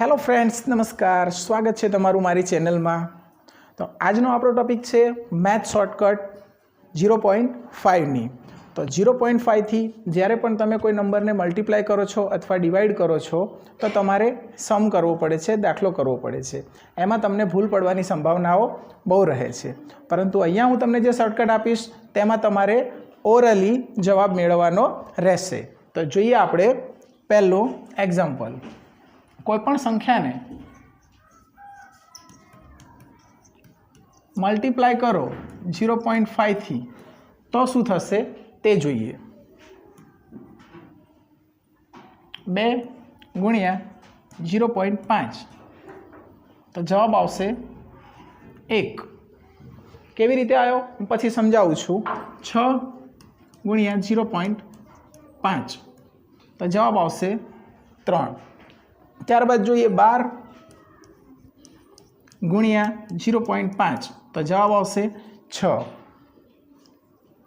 Hello friends, नमस्कार। स्वागत है तमारू मारी चेनल में। तो आजनो आपणो टॉपिक है मैथ शॉर्टकट 0.5 नी। तो 0.5 थी ज्यारे पण तमे कोई नंबर ने मल्टीप्लाय करो छो अथवा डिवाइड करो छो तो तमारे सम करवो पड़े छे, दाखलो करवो पड़े छे। एमां तमने भूल पड़वानी संभावनाओ बहु रहे छे, परंतु अहींया हूँ तमने जे शॉर्टकट आपीश तेमां तमारे ओरली जवाब मेळववानो रहेशे। तो जोईए आपणे पहेलुं एक्जाम्पल। कोईपण संख्या ने मल्टीप्लाय करो 0.5 थी तो शू थशे ते जोईए। 2 गुणिया 0.5 तो जवाब आवशे 1। केवी रीते आयो पछी समजावुं छुं। 6 गुणिया 0.5 तो जवाब आवशे 3। त्यारबाद जोईए 12 गुणिया 0.5 तो जवाब आवशे 6।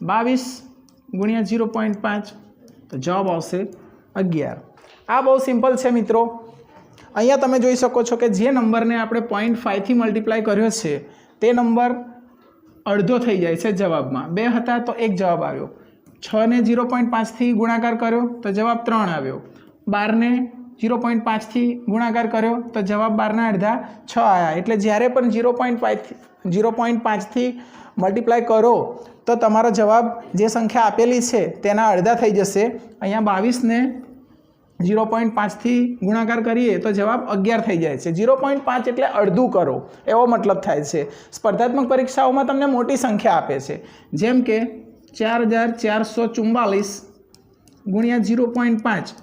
22 गुणिया 0.5 तो जवाब आवशे 11। आ बहुत सिंपल है मित्रों। अहींया तमे जोई शको छो कि जे नंबर ने आपणे 0.5 थी मल्टीप्लाय कर्यो छे ते नंबर अर्धो थई जाय छे जवाब में। 2 हता तो 1 जवाब आव्यो। 6 ने 0.5 थी गुणाकार कर्यो तो जवाब 3 आव्यो। 12 ने 0.5 थी गुणाकार कर्यो तो जवाब 12 ना अर्धा 6 आया। एटले ज्यारे पण 0.5 थी मल्टीप्लाय करो तो तमारो जवाब जे संख्या आपेली छे तेना अर्धा थई जशे। अहींया 22 ने 0.5 थी गुणाकार करीए तो जवाब 11 थई जाय छे। 0.5 एटले अर्धुं करो एवो मतलब थाय छे। स्पर्धात्मक परीक्षाओमां तमने मोटी संख्या आपे छे, जेम के 4444 गुणिया 0.5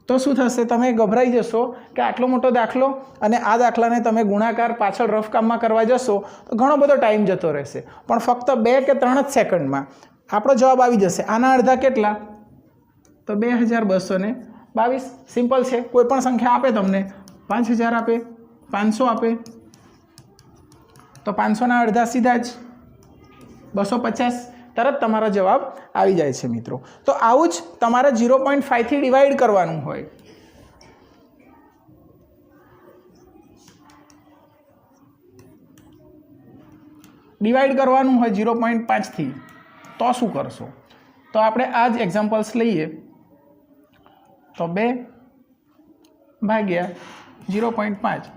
तो शू थशे तमे गभराई जशो कि आटलो मोटो दाखलो अने आ दाखलाने तमे गुणाकार पाछळ रफ काममां करवा जशो तो घणो बधो टाइम जतो रहेशे, पण फक्त 2 के 3 ज सेकंडमां आपणो जवाब आवी जशे। आना अर्धा केटला तो 2222। सिंपल छे। कोईपण संख्या आपे तमने 5000 आपे, 500 आपे तो 500 ना अर्धा सीधा ज 250 तरत तमारो जवाब आवी जाय छे मित्रों। तो आवुं ज तमारे 0.5 थी डिवाइड करवानुं होय। डिवाइड करवानुं होय 0.5 थी तो शुं करशो? तो आपणे आज एक्जाम्पल्स लईए। तो 2 भाग्या 0.5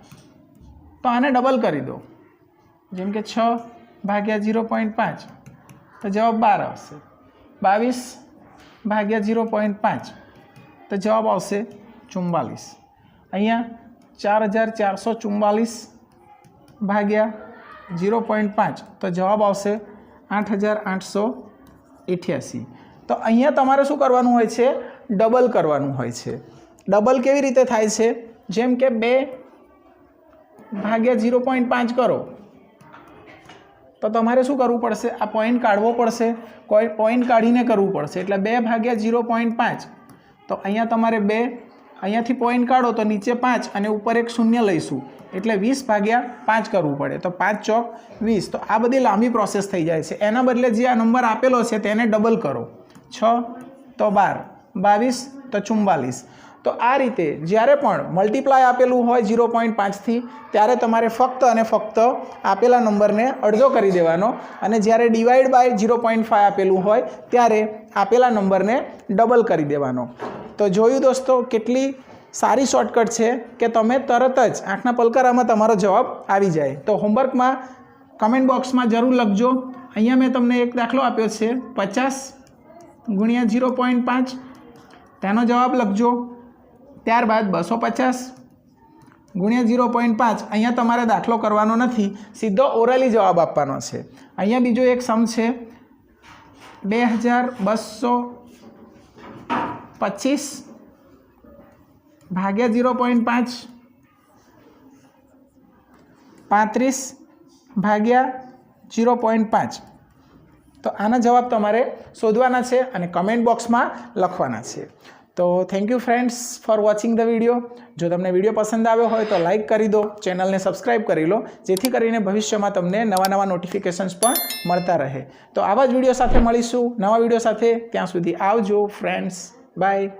तो आने डबल करी दो, जेम के 6 भाग्या 0.5 तो जवाब 12 आवशे। 22 भाग्या 0.5 तो जवाब आवशे 44। अहींया 4444 भाग्या 0.5 तो जवाब आवशे 8888। तो अहींया तमारे शुं करवानुं होय छे? डबल करवानुं होय छे। डबल केवी रीते थाय छे? जेम के 2 भाग्या 0.5 करो तो तमारे शू करवू पड़शे? आ पॉइंट काढवो पड़शे। कोई पॉइंट काढीने करवू पड़शे। एटले 2 भाग्या 0.5 तो अहींया तमारे 2 अहींयाथी पॉइंट काढो तो नीचे 5 अने ऊपर एक शून्य लईशुं एटले 20 भाग्या 5 करवू पड़े। तो 5 चौक 20। तो आ बधी लांबी प्रोसेस थई जाय छे। एना बदले जे आ नंबर आपेलो छे तेने डबल करो। 6 तो 12, 22 तो 44। तो आ रीते ज्यारे पण मल्टीप्लाय आपेलू होय 0.5 थी त्यारे तमारे फक्त अने फक्त आपेला नंबर ने अर्धो करी देवानो अने ज्यारे डिवाइड बाय 0.5 आपेलू होय त्यारे आपेला नंबर ने डबल करी देवानो। तो जोयुं दोस्तों केटली सारी शॉर्टकट छे कि तमे तरत ज आंखना पलकारामां तमारो जवाब आवी जाय। तो होमवर्क में कमेंट बॉक्स में जरूर लखजो। अहींया मैं तमने एक दाखलो आप्यो छे 50 गुणिया 0.5 तेनो जवाब लखजो। त्यारबाद 250 गुणिया 0.5 अहींया तमारे दाखलो करवानो नथी, सीधो ओरली जवाब आपवानो छे। अहींया बीजो एक सम छे 2225 भाग्या 0.5 35 भाग्या 0.5। तो आना जवाब तमारे शोधवाना छे अने कमेंट बॉक्स में लखवाना छे। तो thank you friends for watching the video. जो तमने वीडियो पसंद आव्यो होय तो लाइक करी दो, चेनल ने सब्सक्राइब करी लो, जेथी करीने भविष्य में तमने नवा नवा नोटिफिकेशन्स पण मळता रहे। तो आवा ज वीडियो साथे मळीशुं नवा वीडियो साथे। त्यां सुधी आवजो फ्रेंड्स, बाय।